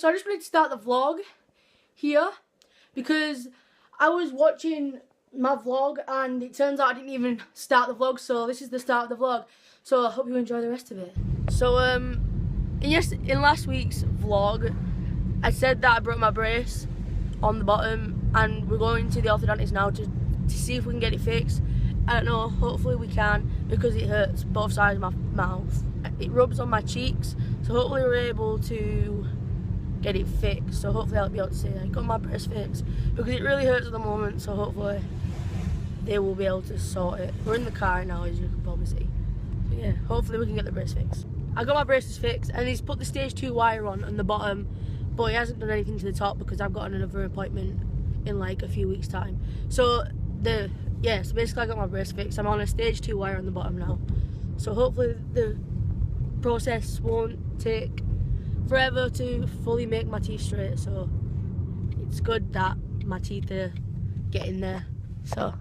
So I just wanted to start the vlog here because I was watching my vlog and it turns out I didn't even start the vlog, so this is the start of the vlog. So I hope you enjoy the rest of it. So in last week's vlog, I said that I broke my brace on the bottom and we're going to the orthodontist now to see if we can get it fixed. I don't know, hopefully we can because it hurts both sides of my mouth. It rubs on my cheeks, so hopefully we're able to get it fixed. So hopefully I'll be able to say I got my brace fixed because it really hurts at the moment, so hopefully they will be able to sort it. We're in the car now, as you can probably see. So yeah, hopefully we can get the brace fixed. I got my braces fixed and he's put the stage 2 wire on the bottom, but he hasn't done anything to the top because I've got another appointment in like a few weeks time. So so basically I got my brace fixed. I'm on a stage 2 wire on the bottom now. So hopefully the process won't take forever to fully make my teeth straight. So it's good that my teeth are getting there. So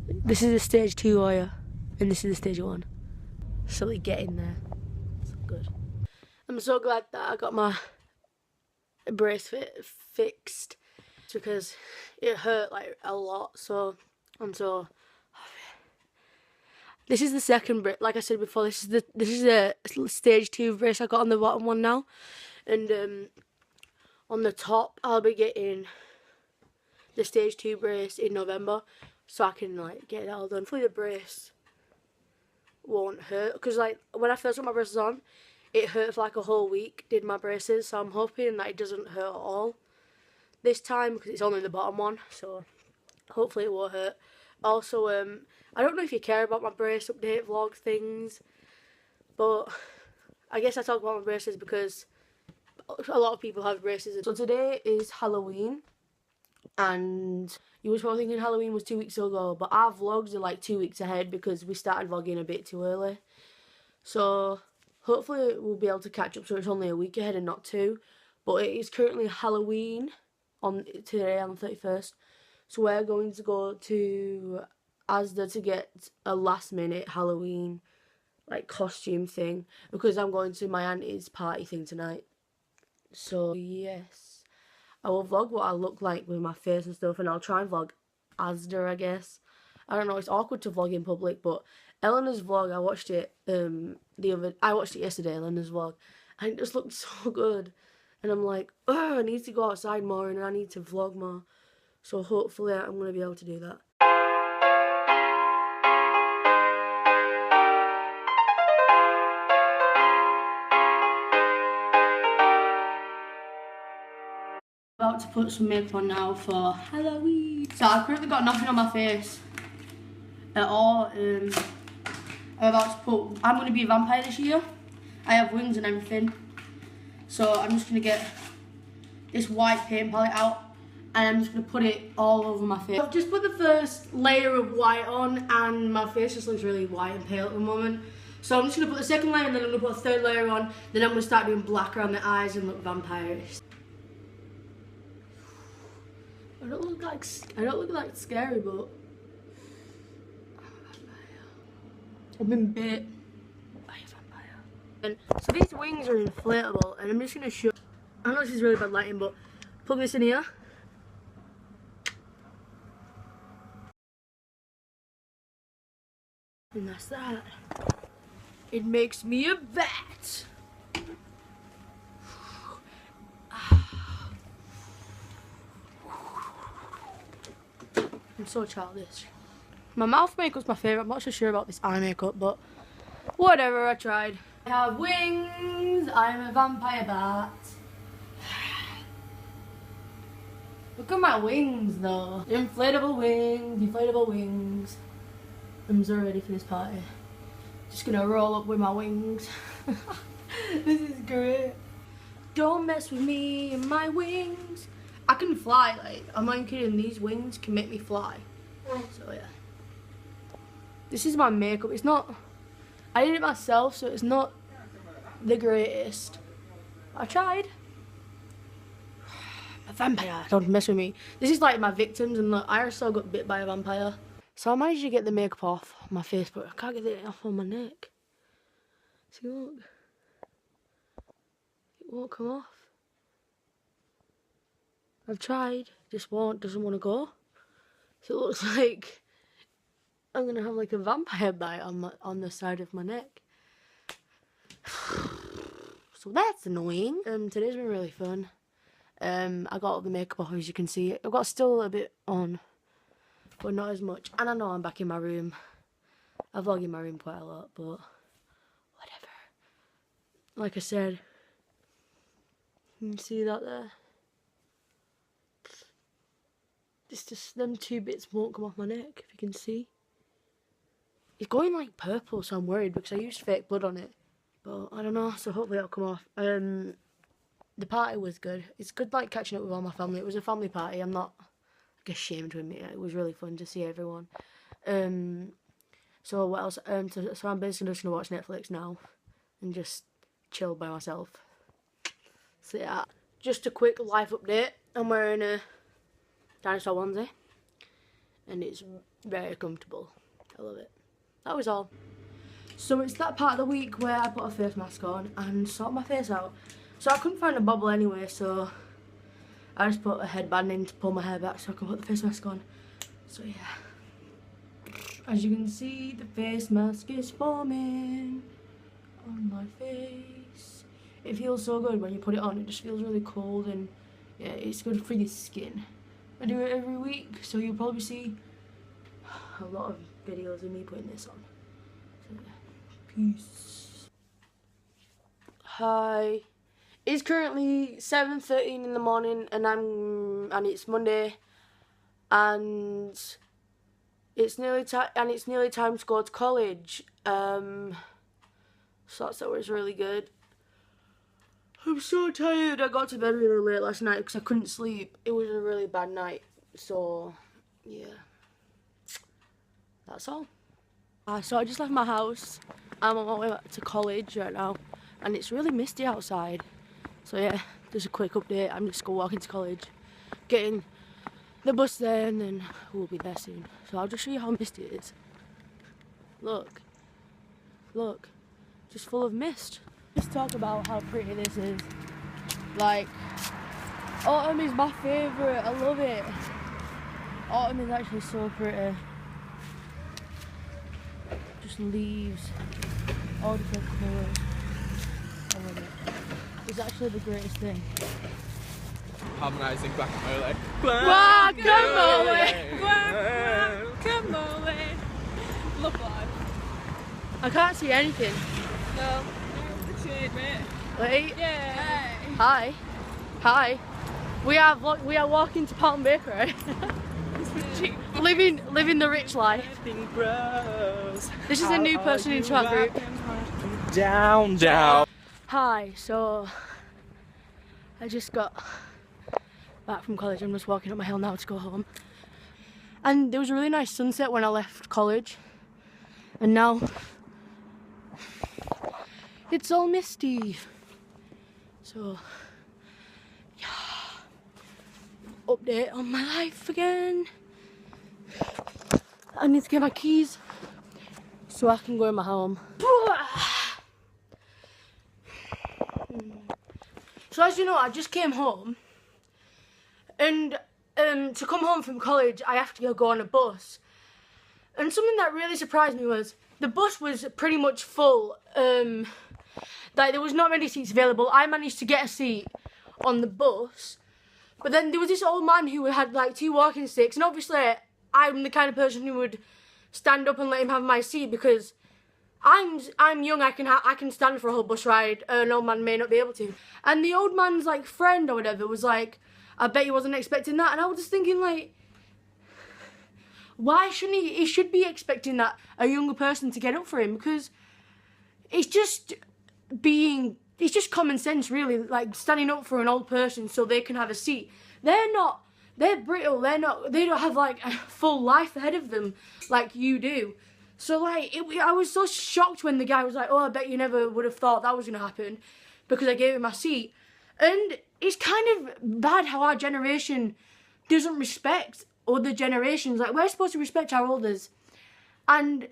this is a stage 2 wire and this is a stage 1. So they get in there. It's good. I'm so glad that I got my brace fixed because it hurt like a lot. So I'm so happy. This is the second brace. Like I said before, this is a stage 2 brace I got on the bottom one now, and on the top I'll be getting the stage 2 brace in November, so I can like get it all done. Hopefully the brace won't hurt because like when I first put my braces on, it hurt for like a whole week. Did my braces, so I'm hoping that it doesn't hurt at all this time because it's only the bottom one. So hopefully it won't hurt. Also, I don't know if you care about my brace update vlog things, but I guess I talk about my braces because a lot of people have braces. So today is Halloween, and you was probably thinking Halloween was 2 weeks ago, but our vlogs are like 2 weeks ahead because we started vlogging a bit too early. So hopefully we'll be able to catch up so it's only a week ahead and not 2. But it is currently Halloween today on the 31st. So we're going to go to Asda to get a last minute Halloween like costume thing because I'm going to my auntie's party thing tonight. So yes, I will vlog what I look like with my face and stuff, and I'll try and vlog Asda, I guess. I don't know, it's awkward to vlog in public, but Eleanor's vlog, I watched it yesterday, Eleanor's vlog, and it just looked so good. And I'm like, oh, I need to go outside more and I need to vlog more. So hopefully I'm going to be able to do that. About to put some makeup on now for Halloween. So I've currently got nothing on my face at all. I'm going to be a vampire this year. I have wings and everything. So I'm just going to get this white paint palette out and I'm just going to put it all over my face. I've just put the first layer of white on and my face just looks really white and pale at the moment. So I'm just going to put the second layer and then I'm going to put a third layer on. Then I'm going to start doing black around the eyes and look vampire-ish. I don't look like scary, but I've been bit by a vampire. And so these wings are inflatable, and I'm just gonna show. I know this is really bad lighting, but plug this in here. And that's that. It makes me a bat. I'm so childish. My mouth makeup's my favourite. I'm not so sure about this eye makeup, but whatever, I tried. I have wings. I'm a vampire bat. Look at my wings though. Inflatable wings, inflatable wings. I'm so ready for this party. Just gonna roll up with my wings. This is great. Don't mess with me and my wings. I can fly, like, I'm not kidding, these wings can make me fly. So yeah. This is my makeup. It's not, I did it myself, so it's not the greatest. I tried. A vampire, don't mess with me. This is like my victims, and look, I also got bit by a vampire. So I managed to get the makeup off my face, but I can't get it off on my neck. See, look. It won't come off. I've tried, just doesn't want to go. So it looks like I'm gonna have like a vampire bite on the side of my neck. So that's annoying. Today's been really fun. I got all the makeup off, as you can see. I've got still a bit on, but not as much. And I know I'm back in my room. I vlog in my room quite a lot, but whatever. Like I said, you can see that there. It's just them 2 bits won't come off my neck, if you can see. It's going like purple, so I'm worried because I used fake blood on it. But I don't know, so hopefully it'll come off. The party was good. It's good like catching up with all my family. It was a family party. I'm not like ashamed to admit it. It was really fun to see everyone. So what else? So I'm basically just gonna watch Netflix now and just chill by myself. So yeah, just a quick life update. I'm wearing a dinosaur onesie and it's very comfortable. I love it. That was all. So it's that part of the week where I put a face mask on and sort my face out. So I couldn't find a bobble anyway, so I just put a headband in to pull my hair back so I can put the face mask on. So yeah, as you can see, the face mask is forming on my face. It feels so good when you put it on. It just feels really cold and yeah, it's good for your skin. I do it every week, so you'll probably see a lot of videos of me putting this on. So yeah, peace. Hi. It's currently 7:13 in the morning, and it's Monday, and it's nearly time to go to college. So that's always really good. I'm so tired. I got to bed really late last night because I couldn't sleep. It was a really bad night. So yeah, that's all. So I just left my house. I'm on my way back to college right now, and it's really misty outside. So yeah, just a quick update. I'm just going walking to college, getting the bus there, and then we'll be there soon. So I'll just show you how misty it is. Look, look, just full of mist. Let's talk about how pretty this is. Like, autumn is my favourite. I love it. Autumn is actually so pretty. Just leaves, all different colours. I love it. It's actually the greatest thing. Harmonising guacamole. Guacamole! Guacamole! Love life. I can't see anything. No. It's shade, mate. Wait. Yeah. Hi. Hi. We are walking to Palm Bakery. living the rich life. This is a new person into our group. Down, down. Hi, so I just got back from college. I'm just walking up my hill now to go home. And there was a really nice sunset when I left college. And now it's all misty. So yeah, update on my life again. I need to get my keys so I can go in my home. So as you know, I just came home, and to come home from college I have to go on a bus. And something that really surprised me was the bus was pretty much full. Like there was not many seats available. I managed to get a seat on the bus, but then there was this old man who had like 2 walking sticks, and obviously I'm the kind of person who would stand up and let him have my seat because I'm young. I can stand for a whole bus ride. An old man may not be able to. And the old man's like friend or whatever was like, I bet he wasn't expecting that. And I was just thinking like, why shouldn't he? He should be expecting that a younger person to get up for him, because it's just common sense really, like standing up for an old person so they can have a seat. They're brittle. They don't have like a full life ahead of them like you do. So like, I was so shocked when the guy was like, oh, I bet you never would have thought that was going to happen because I gave him my seat. And it's kind of bad how our generation doesn't respect other generations. Like, we're supposed to respect our elders. And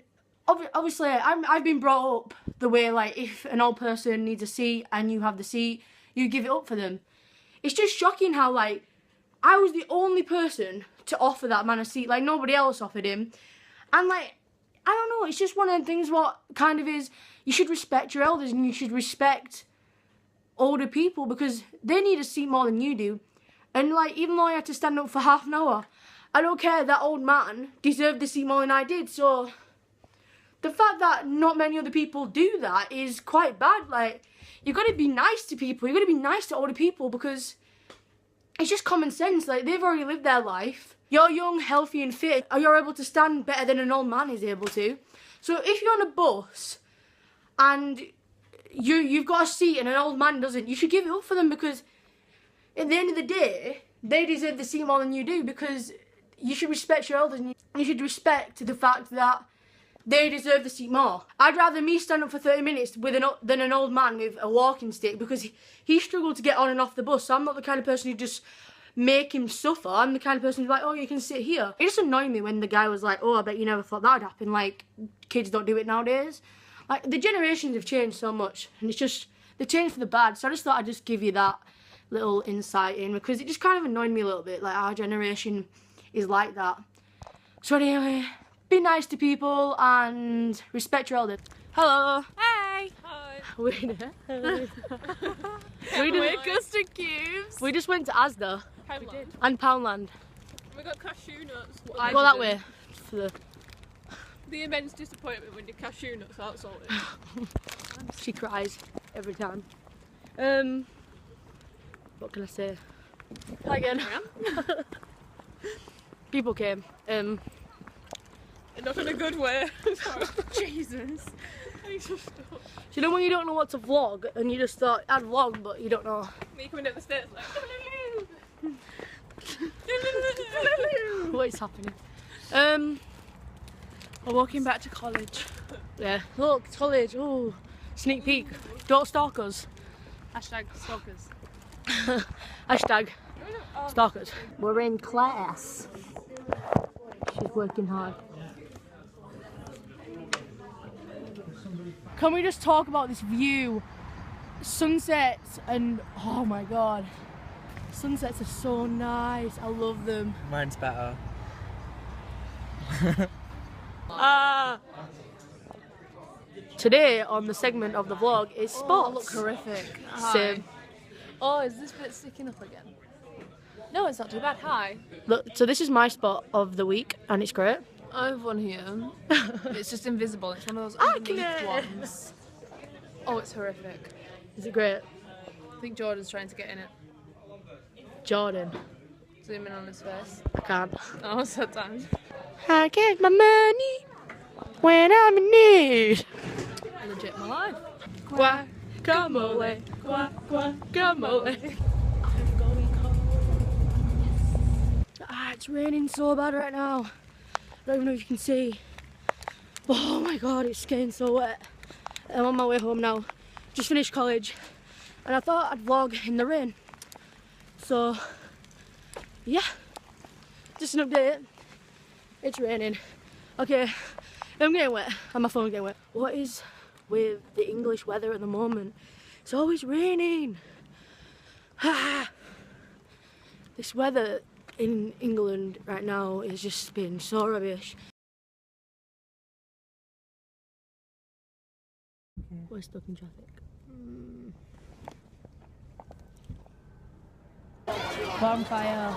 obviously, I've been brought up the way, like, if an old person needs a seat and you have the seat, you give it up for them. It's just shocking how, like, I was the only person to offer that man a seat. Like, nobody else offered him. And, like, I don't know, it's just one of the things what kind of is, you should respect your elders and you should respect older people because they need a seat more than you do. And, like, even though I had to stand up for half an hour, I don't care, that old man deserved the seat more than I did. So, the fact that not many other people do that is quite bad. Like, you've got to be nice to people. You've got to be nice to older people because it's just common sense. Like, they've already lived their life. You're young, healthy and fit. You're able to stand better than an old man is able to. So if you're on a bus and you've got a seat and an old man doesn't, you should give it up for them because at the end of the day, they deserve the seat more than you do because you should respect your elders and you should respect the fact that they deserve the seat more. I'd rather me stand up for 30 minutes than an old man with a walking stick because he struggled to get on and off the bus. So I'm not the kind of person who just make him suffer. I'm the kind of person who's like, oh, you can sit here. It just annoyed me when the guy was like, oh, I bet you never thought that would happen. Like, kids don't do it nowadays. Like, the generations have changed so much and it's just, they changed for the bad. So I just thought I'd just give you that little insight in because it just kind of annoyed me a little bit. Like, our generation is like that. So anyway, be nice to people and respect your elders. Hello. Hey. Hi. We're Custard cubes. We just went to Asda Poundland. and Poundland. We got cashew nuts. Go that way. For the immense disappointment when the cashew nuts aren't salted. she cries every time. What can I say? Hi again. People came. Not in a good way. Sorry. Jesus. You know when you don't know what to vlog and you just thought I'd vlog but you don't know. Me coming up the stairs like What is happening? we're walking back to college. Yeah. Look, it's college. Oh, sneak peek. Don't stalk us. Hashtag stalkers. Hashtag stalkers. We're in class. She's working hard. Can we just talk about this view? Sunsets and oh my god. Sunsets are so nice. I love them. Mine's better. Today on the segment of the vlog is spots. Look horrific. Same. Oh, is this bit sticking up again? No, it's not too bad. Hi. Look, so this is my spot of the week and it's great. I have one here. It's just invisible. It's one of those underneath ones. Oh, it's horrific. Is it great? I think Jordan's trying to get in it. Jordan. Zoom in on his face. I can't. Oh, so time. I get my money when I'm in need. Legit my life. Guacamole, guacamole. It's raining so bad right now. I don't even know if you can see. Oh my god, it's getting so wet. I'm on my way home now. Just finished college. And I thought I'd vlog in the rain. So, yeah. Just an update. It's raining. Okay, I'm getting wet. And my phone's getting wet. What is with the English weather at the moment? It's always raining. This weather in England right now has just been so rubbish. We're stuck in traffic. Bonfire.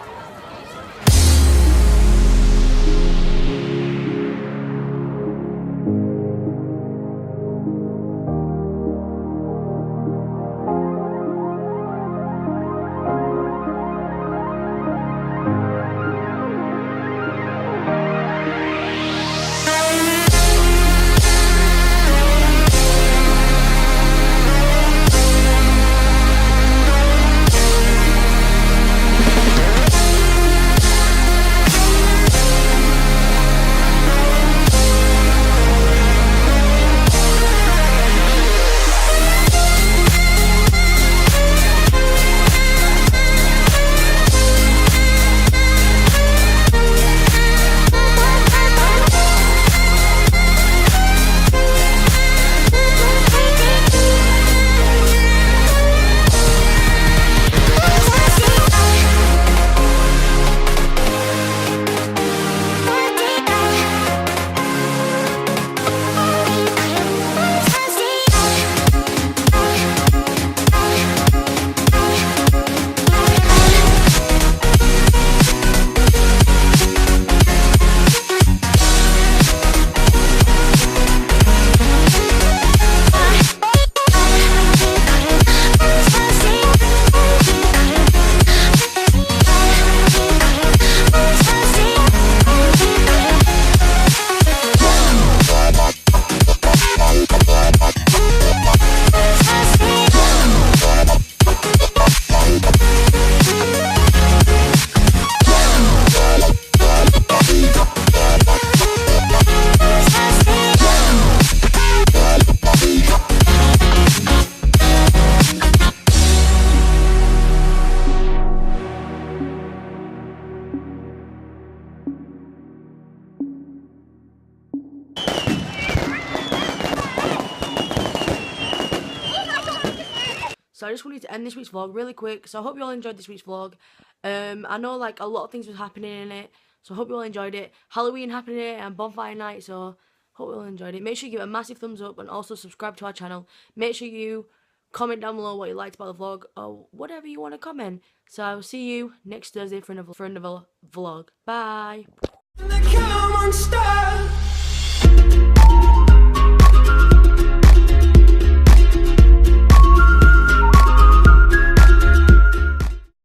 So I just wanted to end this week's vlog really quick. So I hope you all enjoyed this week's vlog. I know like a lot of things was happening in it, so I hope you all enjoyed it. Halloween happened in it and Bonfire night, so hope you all enjoyed it. Make sure you give it a massive thumbs up and also subscribe to our channel. Make sure you comment down below what you liked about the vlog or whatever you want to comment. So I will see you next Thursday for another vlog. Bye.